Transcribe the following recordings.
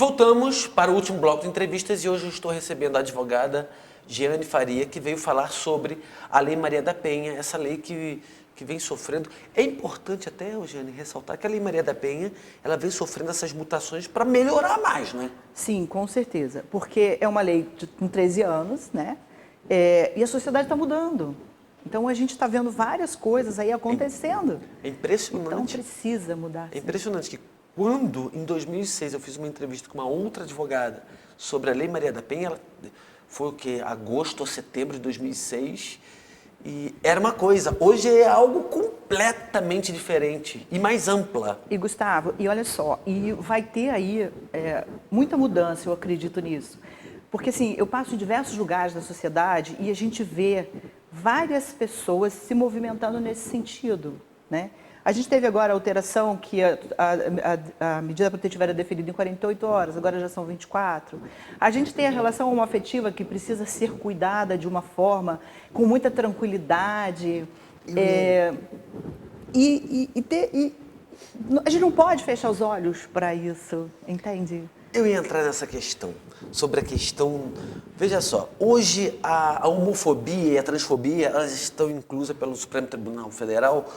voltamos para o último bloco de entrevistas e hoje eu estou recebendo a advogada Jeane Faria, que veio falar sobre a Lei Maria da Penha, essa lei que vem sofrendo. É importante até, Jeane, ressaltar que a Lei Maria da Penha, ela vem sofrendo essas mutações para melhorar mais, né? Sim, com certeza, porque é uma lei com 13 anos, né? E a sociedade está mudando. Então, a gente está vendo várias coisas aí acontecendo. É impressionante. Então, precisa mudar. É impressionante que quando, em 2006, eu fiz uma entrevista com uma outra advogada sobre a Lei Maria da Penha, ela, foi o quê? Agosto ou setembro de 2006, e era uma coisa. Hoje é algo completamente diferente e mais ampla. E, Gustavo, e olha só, e vai ter aí muita mudança, eu acredito nisso. Porque, assim, eu passo em diversos lugares da sociedade e a gente vê várias pessoas se movimentando nesse sentido, né? A gente teve agora a alteração que a medida protetiva era deferida em 48 horas, agora já são 24. A gente tem a relação homoafetiva que precisa ser cuidada de uma forma com muita tranquilidade. A gente não pode fechar os olhos para isso, entende? Eu ia entrar nessa questão, sobre a questão... Veja só, hoje a homofobia e a transfobia, elas estão inclusas pelo Supremo Tribunal Federal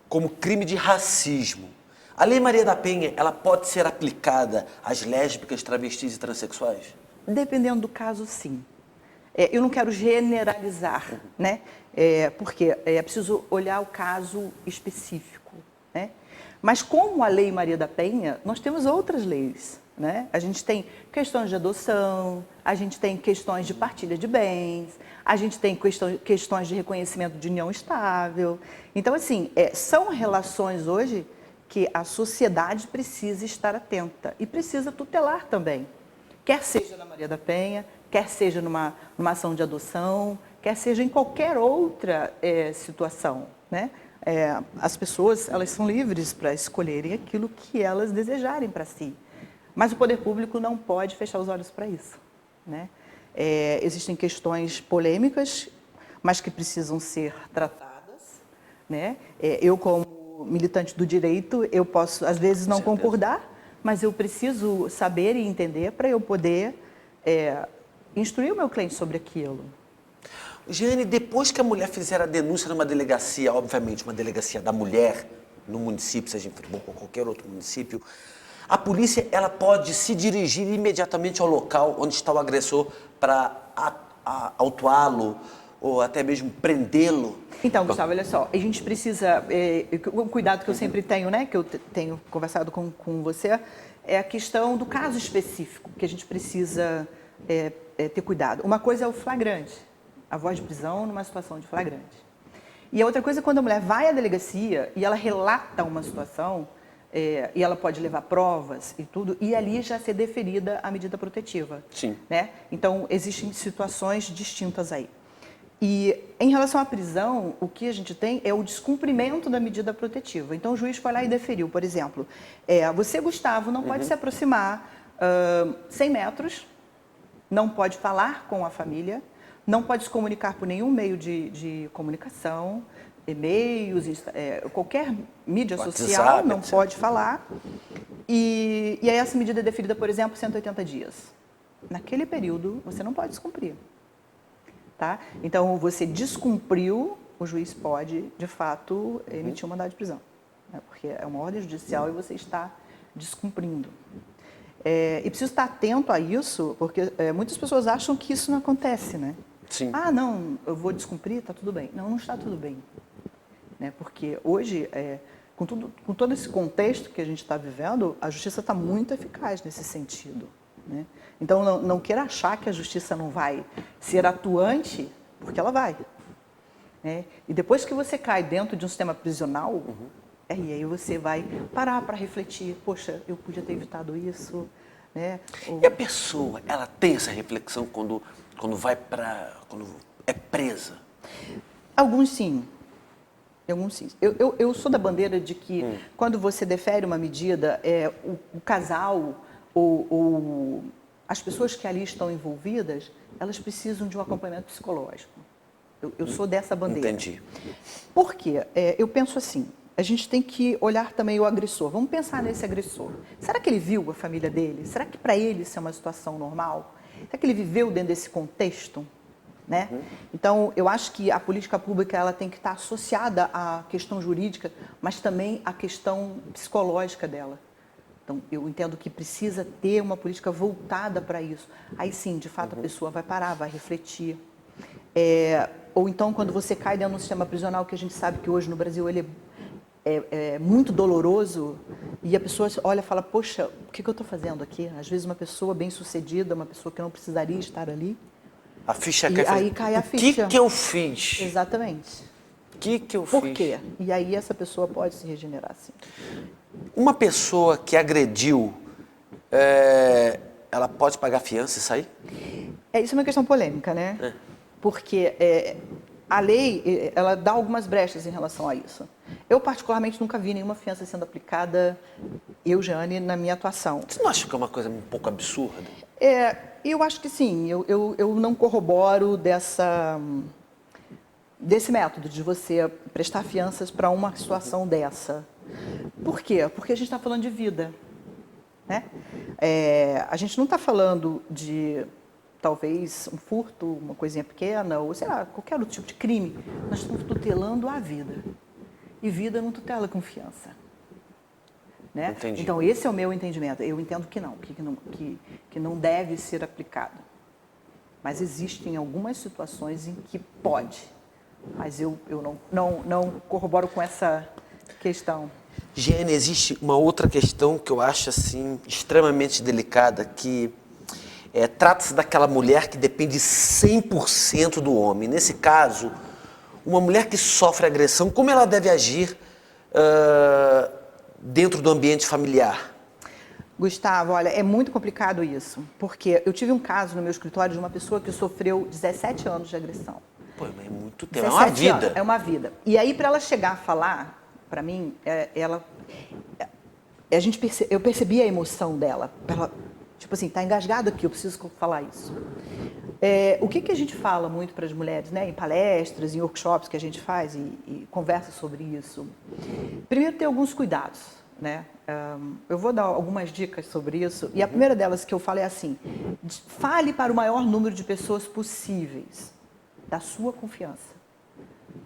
como crime de racismo. A Lei Maria da Penha, ela pode ser aplicada às lésbicas, travestis e transexuais? Dependendo do caso, sim. Eu não quero generalizar, né? Porque é preciso olhar o caso específico, né? Mas como a Lei Maria da Penha, nós temos outras leis, né? A gente tem questões de adoção, a gente tem questões de partilha de bens, a gente tem questões de reconhecimento de união estável. Então, assim, são relações hoje que a sociedade precisa estar atenta e precisa tutelar também. Quer seja na Maria da Penha, quer seja numa ação de adoção, quer seja em qualquer outra situação, né? As pessoas, elas são livres para escolherem aquilo que elas desejarem para si. Mas o poder público não pode fechar os olhos para isso, né? Existem questões polêmicas, mas que precisam ser tratadas, né? Eu, como militante do direito, eu posso, às vezes, não concordar, mas eu preciso saber e entender para eu poder instruir o meu cliente sobre aquilo. Jeane, depois que a mulher fizer a denúncia numa delegacia, obviamente uma delegacia da mulher, no município, seja em Friburgo ou qualquer outro município, a polícia ela pode se dirigir imediatamente ao local onde está o agressor para autuá-lo ou até mesmo prendê-lo? Então, Gustavo, olha só, a gente precisa, o cuidado que eu sempre tenho, né, que eu tenho conversado com você, é a questão do caso específico, que a gente precisa ter cuidado. Uma coisa é o flagrante, a voz de prisão numa situação de flagrante. E a outra coisa é quando a mulher vai à delegacia e ela relata uma situação, e ela pode levar provas e tudo, e ali já ser deferida a medida protetiva. Sim. Né? Então, existem situações distintas aí. E, em relação à prisão, o que a gente tem é o descumprimento da medida protetiva. Então, o juiz foi lá e deferiu, por exemplo, você, Gustavo, não pode se aproximar 100 metros, não pode falar com a família, não pode se comunicar por nenhum meio de comunicação, e-mails, qualquer mídia social, não pode falar. E aí essa medida é deferida, por exemplo, 180 dias. Naquele período, você não pode descumprir. Tá? Então, você descumpriu, o juiz pode, de fato, emitir um mandado de prisão. Né? Porque é uma ordem judicial e você está descumprindo. E preciso estar atento a isso, porque muitas pessoas acham que isso não acontece, né? Sim. Ah, não, eu vou descumprir, está tudo bem. Não, não está tudo bem. Né? Porque hoje, com todo esse contexto que a gente está vivendo, a justiça está muito eficaz nesse sentido. Né? Então, não queira achar que a justiça não vai ser atuante, porque ela vai. Né? E depois que você cai dentro de um sistema prisional, e aí você vai parar para refletir, poxa, eu podia ter evitado isso. Né? E a pessoa, ela tem essa reflexão quando é presa? Alguns sim. Alguns sim. Eu sou da bandeira de que quando você defere uma medida, o casal ou as pessoas que ali estão envolvidas, elas precisam de um acompanhamento psicológico. Eu sou dessa bandeira. Entendi. Por quê? Eu penso assim, a gente tem que olhar também o agressor. Vamos pensar nesse agressor. Será que ele viu a família dele? Será que para ele isso é uma situação normal? Será que ele viveu dentro desse contexto? Né? Então, eu acho que a política pública ela tem que estar associada à questão jurídica, mas também à questão psicológica dela. Então, eu entendo que precisa ter uma política voltada para isso. Aí sim, de fato, a pessoa vai parar, vai refletir. Ou então, quando você cai dentro de um sistema prisional, que a gente sabe que hoje no Brasil ele é muito doloroso, e a pessoa olha e fala, poxa, o que eu estou fazendo aqui? Às vezes uma pessoa bem-sucedida, uma pessoa que não precisaria estar ali. A ficha E cai. aí cai a ficha. O que eu fiz? Exatamente. O que eu Por fiz? quê? E aí essa pessoa pode se regenerar, sim. Uma pessoa que agrediu, ela pode pagar fiança e sair? Isso é uma questão polêmica, né? Porque a lei, ela dá algumas brechas em relação a isso. Eu, particularmente, nunca vi nenhuma fiança sendo aplicada, Jeane, na minha atuação. Você não acha que é uma coisa um pouco absurda? Eu acho que sim. Eu não corroboro desse método de você prestar fianças para uma situação dessa. Por quê? Porque a gente está falando de vida. Né? A gente não está falando de, talvez, um furto, uma coisinha pequena, ou sei lá, qualquer outro tipo de crime. Nós estamos tutelando a vida. E vida não tutela confiança. Né? Entendi. Então, esse é o meu entendimento. Eu entendo que não deve ser aplicado. Mas existem algumas situações em que pode. Mas eu não corroboro com essa questão. Jeane, existe uma outra questão que eu acho assim, extremamente delicada, que trata-se daquela mulher que depende 100% do homem. Nesse caso, uma mulher que sofre agressão, como ela deve agir dentro do ambiente familiar? Gustavo, olha, é muito complicado isso, porque eu tive um caso no meu escritório de uma pessoa que sofreu 17 anos de agressão. Pô, mas é muito tempo, é uma vida. Anos, é uma vida. E aí, para ela chegar a falar, para mim, eu percebi a emoção dela. Ela, tipo assim, tá engasgado aqui, eu preciso falar isso. O que a gente fala muito para as mulheres, né, em palestras, em workshops que a gente faz e conversa sobre isso? Primeiro, ter alguns cuidados, né? Eu vou dar algumas dicas sobre isso. E a primeira delas que eu falo é assim: fale para o maior número de pessoas possíveis, da sua confiança.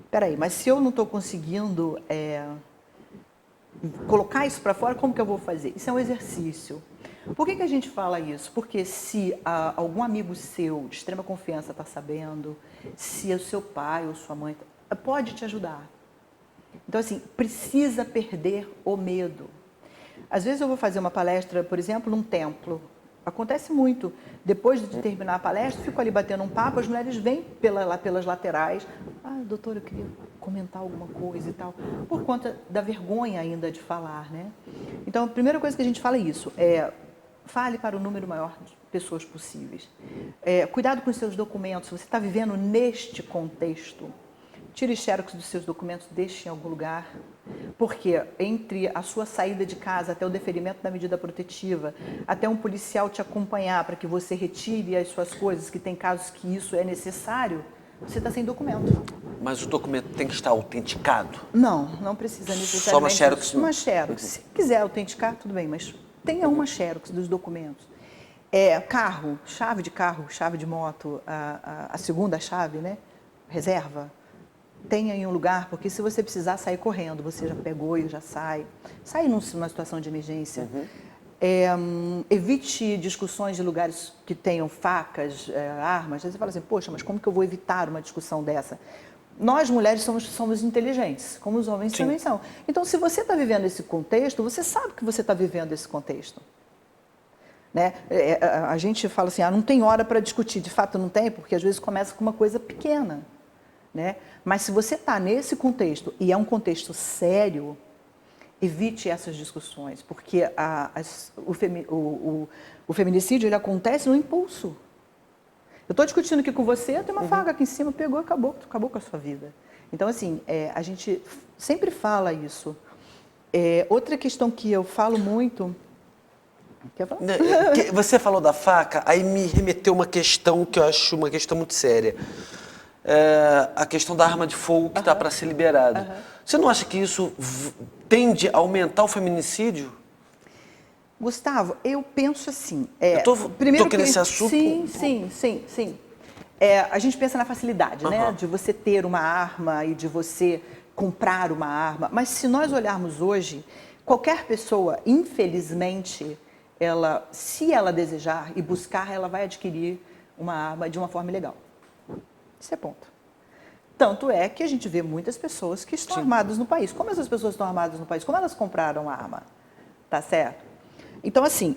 Peraí, mas se eu não estou conseguindo colocar isso para fora, como que eu vou fazer? Isso é um exercício. Por que a gente fala isso? Porque se algum amigo seu de extrema confiança está sabendo, se o seu pai ou sua mãe pode te ajudar. Então, assim, precisa perder o medo. Às vezes eu vou fazer uma palestra, por exemplo, num templo. Acontece muito. Depois de terminar a palestra, fico ali batendo um papo, as mulheres vêm pelas laterais. Ah, doutora, eu queria comentar alguma coisa e tal. Por conta da vergonha ainda de falar, né? Então, a primeira coisa que a gente fala é isso. Fale para o número maior de pessoas possíveis. Cuidado com os seus documentos. Você está vivendo neste contexto. Tire xerox dos seus documentos, deixe em algum lugar. Porque entre a sua saída de casa até o deferimento da medida protetiva, até um policial te acompanhar para que você retire as suas coisas, que tem casos que isso é necessário, você está sem documento. Mas o documento tem que estar autenticado? Não precisa necessariamente. Só uma xerox? Uma xerox. Se quiser autenticar, tudo bem, mas tenha uma xerox dos documentos. Carro, chave de moto, a segunda chave, né? Reserva. Tenha em um lugar, porque se você precisar sair correndo, você já pegou e já sai. Sai numa situação de emergência. Evite discussões de lugares que tenham facas, armas. Aí você fala assim, poxa, mas como que eu vou evitar uma discussão dessa? Nós, mulheres, somos inteligentes, como os homens Sim. também são. Então, se você está vivendo esse contexto, você sabe que você está vivendo esse contexto. Né? A gente fala assim, não tem hora para discutir. De fato, não tem, porque às vezes começa com uma coisa pequena. Né? Mas se você está nesse contexto, e é um contexto sério, evite essas discussões, porque o feminicídio ele acontece no impulso. Eu estou discutindo aqui com você, tem uma faca aqui em cima, pegou e acabou com a sua vida. Então, assim, a gente sempre fala isso. Outra questão que eu falo muito... Quer falar? Você falou da faca, aí me remeteu uma questão que eu acho uma questão muito séria. a questão da arma de fogo que está para ser liberada. Você não acha que isso tende a aumentar o feminicídio? Gustavo, eu penso assim. Eu tô querendo esse assunto. Sim. A gente pensa na facilidade, né? De você ter uma arma e de você comprar uma arma. Mas se nós olharmos hoje, qualquer pessoa, infelizmente, se ela desejar e buscar, ela vai adquirir uma arma de uma forma ilegal. Isso é ponto. Tanto é que a gente vê muitas pessoas que estão armadas no país. Como essas pessoas estão armadas no país? Como elas compraram a arma? Tá certo? Então, assim,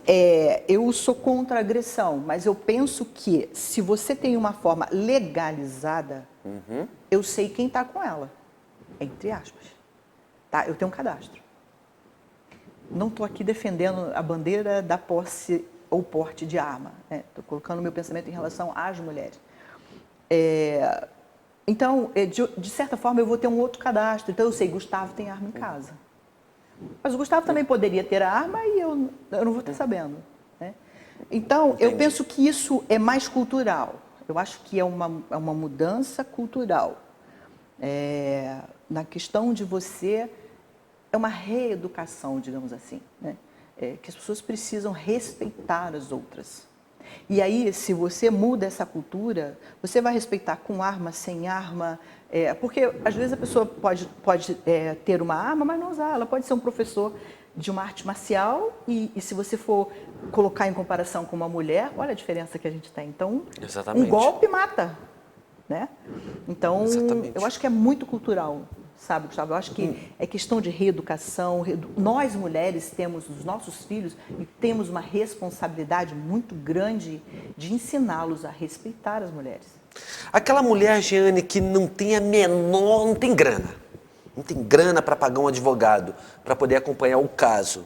eu sou contra a agressão, mas eu penso que se você tem uma forma legalizada, eu sei quem está com ela, entre aspas. Tá? Eu tenho um cadastro. Não estou aqui defendendo a bandeira da posse ou porte de arma. Estou colocando o meu pensamento em relação às mulheres. Então, de certa forma, eu vou ter um outro cadastro. Então, eu sei, Gustavo tem arma em casa. Mas o Gustavo também poderia ter a arma e eu não vou estar sabendo. Né? Então, eu penso que isso é mais cultural. Eu acho que é uma mudança cultural. Na questão de você... É uma reeducação, digamos assim. Né? Que as pessoas precisam respeitar as outras. E aí, se você muda essa cultura, você vai respeitar com arma, sem arma... porque, às vezes, a pessoa pode ter uma arma, mas não usar. Ela pode ser um professor de uma arte marcial e se você for colocar em comparação com uma mulher, olha a diferença que a gente tem. Então, Exatamente. Um golpe mata. Né? Então, Exatamente. Eu acho que é muito cultural, sabe, Gustavo? Eu acho que é questão de reeducação. Nós, mulheres, temos os nossos filhos e temos uma responsabilidade muito grande de ensiná-los a respeitar as mulheres. Aquela mulher, Jeane, que não tem não tem grana. Não tem grana para pagar um advogado, para poder acompanhar o caso.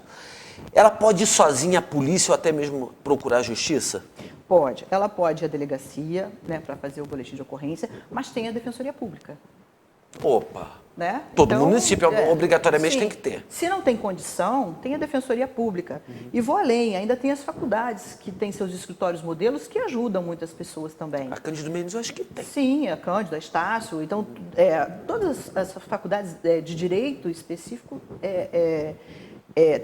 Ela pode ir sozinha à polícia ou até mesmo procurar a justiça? Pode. Ela pode ir à delegacia, né, para fazer o boletim de ocorrência, mas tem a Defensoria Pública. Opa! Né? Todo município obrigatoriamente tem que ter. Se não tem condição, tem a Defensoria Pública. E vou além, ainda tem as faculdades que têm seus escritórios modelos que ajudam muitas pessoas também. A Cândido Mendes eu acho que tem. Sim, a Cândido, a Estácio. Então, todas as faculdades de direito específico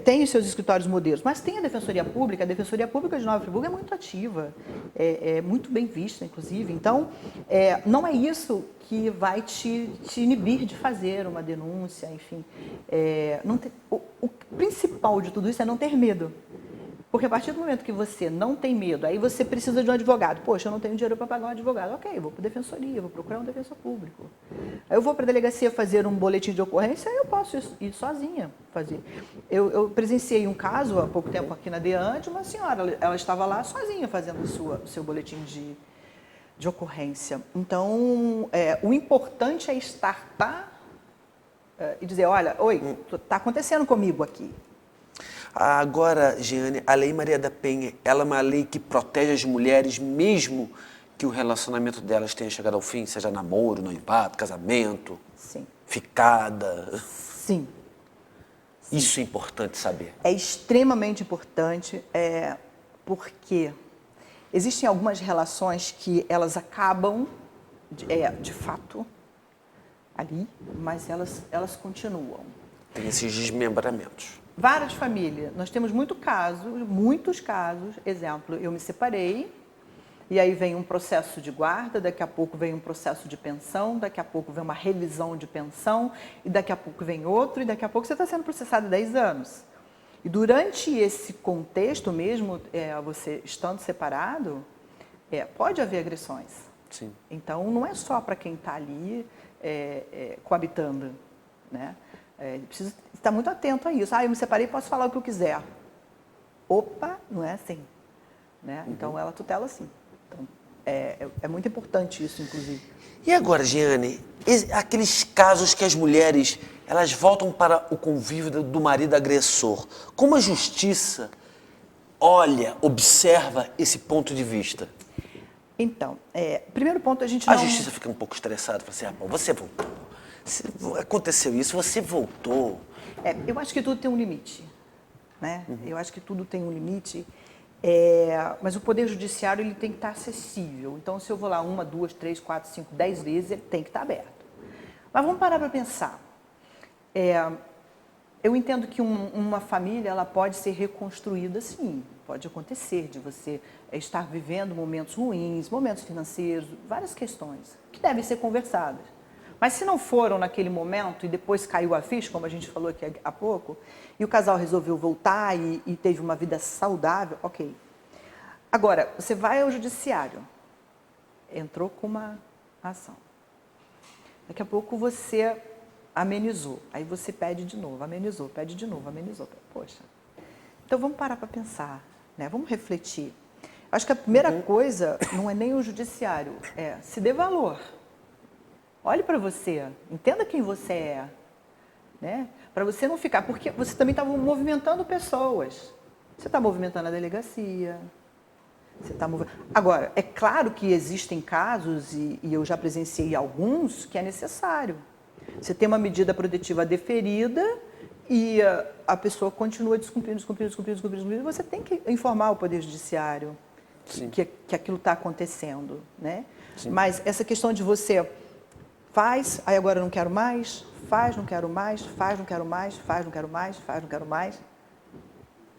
tem os seus escritórios modelos, mas tem a Defensoria Pública de Nova Friburgo é muito ativa, é muito bem vista, inclusive. Então, não é isso que vai te inibir de fazer uma denúncia, enfim. O principal de tudo isso é não ter medo. Porque a partir do momento que você não tem medo, aí você precisa de um advogado. Poxa, eu não tenho dinheiro para pagar um advogado. Ok, eu vou para a defensoria, vou procurar um defensor público. Aí eu vou para a delegacia fazer um boletim de ocorrência, aí eu posso ir sozinha fazer. Eu presenciei um caso há pouco tempo aqui na DEAN de uma senhora, ela estava lá sozinha fazendo o seu boletim de ocorrência. Então, o importante é estar e dizer, olha, oi, está acontecendo comigo aqui. Agora, Jeane, a Lei Maria da Penha, ela é uma lei que protege as mulheres mesmo que o relacionamento delas tenha chegado ao fim, seja namoro, noivado, casamento, Sim. ficada. Sim. Isso é importante saber. É extremamente importante, porque existem algumas relações que elas acabam, de fato, ali, mas elas continuam. Tem esses desmembramentos. Várias famílias. Nós temos muitos casos. Exemplo, eu me separei, e aí vem um processo de guarda, daqui a pouco vem um processo de pensão, daqui a pouco vem uma revisão de pensão, e daqui a pouco vem outro, e daqui a pouco você está sendo processado 10 anos. E durante esse contexto mesmo, você estando separado, pode haver agressões. Sim. Então, não é só para quem está ali coabitando, né? Precisa estar muito atento a isso. Eu me separei, posso falar o que eu quiser. Opa, não é assim. Né? Então, ela tutela sim. Então, é muito importante isso, inclusive. E agora, Jeane, aqueles casos que as mulheres elas voltam para o convívio do marido agressor, como a justiça observa esse ponto de vista? Então, primeiro ponto, a gente não... A justiça fica um pouco estressada, fala assim, você voltou. Aconteceu isso, você voltou. Eu acho que tudo tem um limite, né? Eu acho que tudo tem um limite Mas o Poder Judiciário ele tem que estar acessível. Então, se eu vou lá 1, 2, 3, 4, 5, 10 vezes, ele tem que estar aberto. Mas vamos parar para pensar. Eu entendo que uma família ela pode ser reconstruída, sim. Pode acontecer de você estar vivendo momentos ruins, momentos financeiros, várias questões que devem ser conversadas. Mas se não foram naquele momento e depois caiu a ficha, como a gente falou aqui há pouco, e o casal resolveu voltar e teve uma vida saudável, ok. Agora, você vai ao judiciário, entrou com uma ação. Daqui a pouco você amenizou, aí você pede de novo, amenizou, pede de novo, amenizou. Poxa, então vamos parar para pensar, né? Vamos refletir. Acho que a primeira coisa não é nem o judiciário, é se dê valor. Olhe para você, entenda quem você é, né? Para você não ficar, porque você também está movimentando pessoas. Você está movimentando a delegacia. Agora, é claro que existem casos, e eu já presenciei alguns, que é necessário. Você tem uma medida protetiva deferida e a pessoa continua descumprindo, e você tem que informar o Poder Judiciário que aquilo está acontecendo, né? Mas essa questão de você faz, aí agora eu não quero mais, faz, não quero mais, faz, não quero mais, faz, não quero mais, faz, não quero mais.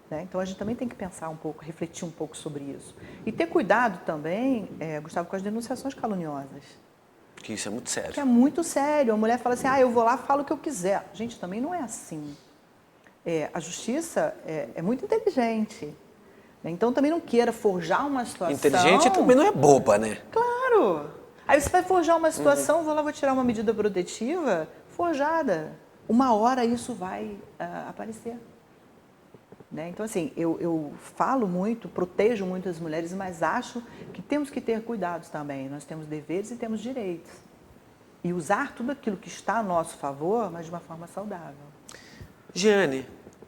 Né? Então a gente também tem que pensar um pouco, refletir um pouco sobre isso. E ter cuidado também, Gustavo, com as denunciações caluniosas. Que isso é muito sério. Que é muito sério. A mulher fala assim, eu vou lá, falo o que eu quiser. Gente, também não é assim. A justiça é muito inteligente. Né? Então também não queira forjar uma situação... Inteligente também não é boba, né? Claro! Aí você vai forjar uma situação, vou tirar uma medida protetiva forjada. Uma hora isso vai aparecer. Né? Então, assim, eu falo muito, protejo muito as mulheres, mas acho que temos que ter cuidados também. Nós temos deveres e temos direitos. E usar tudo aquilo que está a nosso favor, mas de uma forma saudável. Jeane,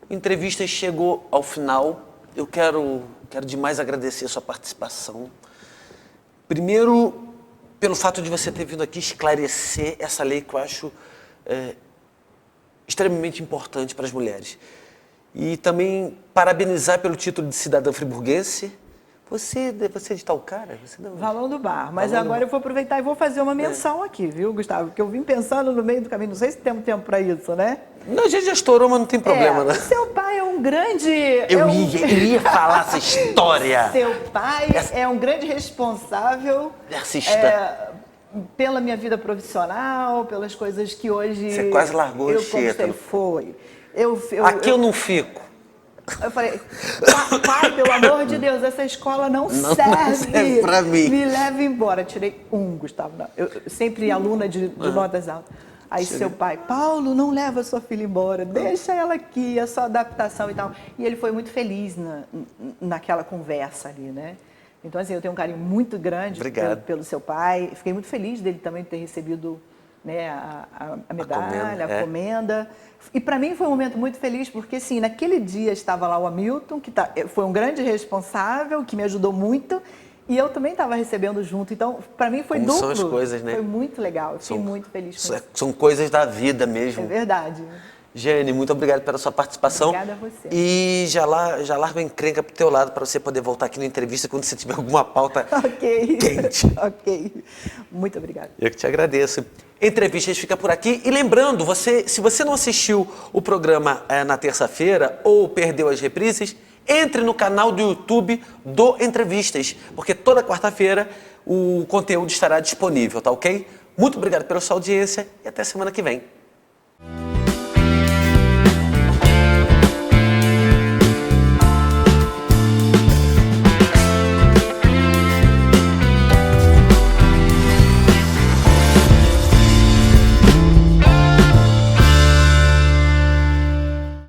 a entrevista chegou ao final. Eu quero demais agradecer a sua participação. Primeiro, pelo fato de você ter vindo aqui esclarecer essa lei que eu acho extremamente importante para as mulheres. E também parabenizar pelo título de cidadã friburguense. Você é de Talcara? Valão do Bar. Mas agora eu vou aproveitar e vou fazer uma menção aqui, viu, Gustavo? Porque eu vim pensando no meio do caminho. Não sei se temos tempo para isso, né? Não, a gente já estourou, mas não tem problema, né? Seu pai é um grande... Eu ia falar essa história. Seu pai é um grande responsável... pela minha vida profissional, pelas coisas que hoje... Você quase largou a Anchieta. Foi. Aqui eu não fico. Eu falei, pai, pelo amor de Deus, essa escola não serve para mim. Me leva embora. Tirei 1, Gustavo. Não. Eu sempre aluna de notas altas. Aí seu pai, Paulo, não leva sua filha embora, deixa ela aqui, a sua adaptação e tal. E ele foi muito feliz naquela conversa ali, né? Então, assim, eu tenho um carinho muito grande pelo seu pai. Fiquei muito feliz dele também ter recebido, né, a medalha, a comenda. E para mim foi um momento muito feliz, porque assim, naquele dia estava lá o Hamilton, que foi um grande responsável, que me ajudou muito, e eu também estava recebendo junto. Então, para mim foi duplo. São as coisas, né? Foi muito legal, eu fiquei muito feliz com isso. São coisas da vida mesmo. É verdade. Jeane, muito obrigado pela sua participação. Obrigada a você. E já larga a encrenca pro teu lado para você poder voltar aqui na entrevista quando você tiver alguma pauta quente. Ok. Muito obrigada. Eu que te agradeço. Entrevistas fica por aqui. E lembrando, se você não assistiu o programa na terça-feira ou perdeu as reprises, entre no canal do YouTube do Entrevistas, porque toda quarta-feira o conteúdo estará disponível, tá ok? Muito obrigado pela sua audiência e até semana que vem.